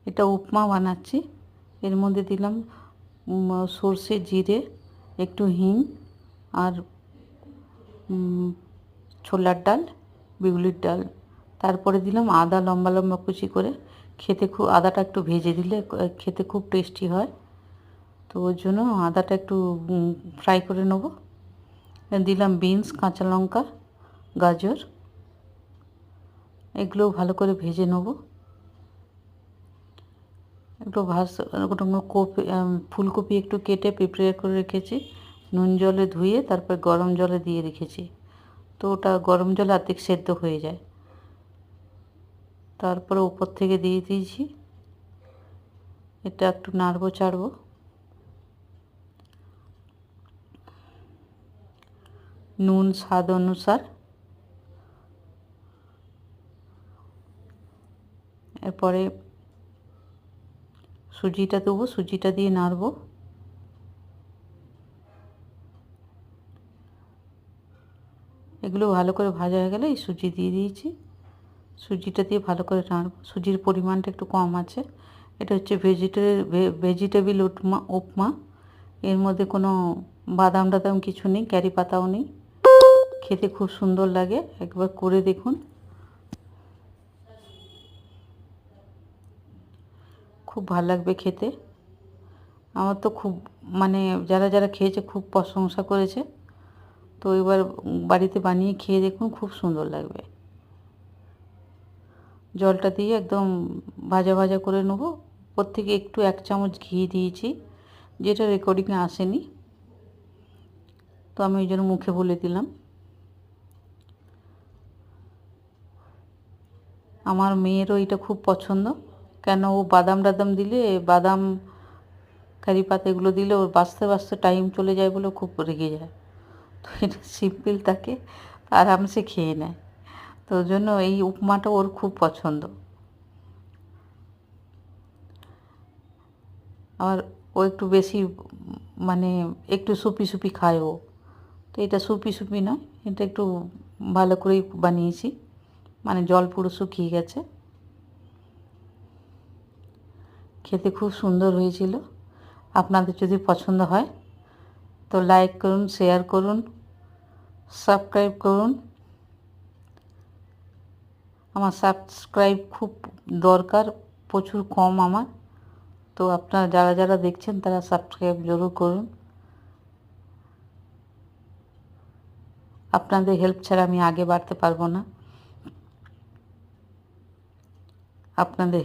এটা উপমা বানাচ্ছি। এর মধ্যে দিলাম সর্ষে, জিরে, একটু হিং আর ছোলার ডাল, বিউলির ডাল। তারপরে দিলাম আদা লম্বা লম্বা কুচি করে। আদাটা একটু ভেজে দিলে খেতে খুব টেস্টি হয়। তো ওর জন্য আদাটা একটু ফ্রাই করে নেব। দিলাম বিনস, কাঁচা লঙ্কা, গাজর, এগুলো ভালো করে ভেজে নেব। একটু ফুলকপি একটু কেটে প্রিপেয়ার করে রেখেছি, নুন জলে ধুয়ে তারপর গরম জলে দিয়ে রেখেছি। তো ওটা গরম জলে অর্ধেক সেদ্ধ হয়ে যায়। তারপরে উপর থেকে দিয়ে দিয়েছি। এটা একটু নাড়বো চাড়বো। নুন স্বাদ অনুসার। এরপরে সুজিটা দেবো, সুজিটা দিয়ে নাড়বো। এগুলো ভালো করে ভাজা হয়ে গেলে এই সুজি দিয়ে দিয়েছি। সুজিটা দিয়ে ভালো করে নাড়বো। সুজির পরিমাণটা একটু কম আছে। এটা হচ্ছে ভেজিটেবিল উপমা। এর মধ্যে কোনো বাদাম টাদাম কিছু নেই, ক্যারি পাতাও নেই। খেতে খুব সুন্দর লাগে, একবার করে দেখুন। খুব ভালো লাগবে খেতে। আমার তো খুব যারা যারা খেয়েছে খুব প্রশংসা করেছে। তো এবার বাড়িতে বানিয়ে খেয়ে দেখুন, খুব সুন্দর লাগবে। জলটা দিয়ে একদম ভাজা ভাজা করে নেব। ওপর থেকে একটু 1 চামচ ঘি দিয়েছি, যেটা রেকর্ডিংয়ে আসেনি, তো আমি ওই জন্য মুখে বলে দিলাম। আমার মেয়েরও এটা খুব পছন্দ, কেন ও বাদাম টাদাম দিলে, বাদাম কারি পাতা এগুলো দিলে ওর বাছতে বাছতে টাইম চলে যায় বলে খুব রেগে যায়। তো এটা সিম্পল থাকে, আরামসে খেয়ে নেয়। তো ওই জন্য এই উপমাটা ওর খুব পছন্দ। আবার ও একটু বেশি একটু সুপি সুপি খায় ও। তো এটা সুপি সুপি নয়, এটা একটু ভালো করেই বানিয়েছি, জল পুরো শুকিয়ে গেছে। খেতে খুব সুন্দর হয়েছিল। আপনাদের যদি পছন্দ হয় তো লাইক করুন, শেয়ার করুন, সাবস্ক্রাইব করুন। আমার সাবস্ক্রাইব খুব দরকার, প্রচুর কম আমার। তো আপনারা যারা যারা দেখছেন তারা সাবস্ক্রাইব জরুর করুন। আপনাদের হেল্প ছাড়া আমি আগে বাড়তে পারবো না। আপনাদের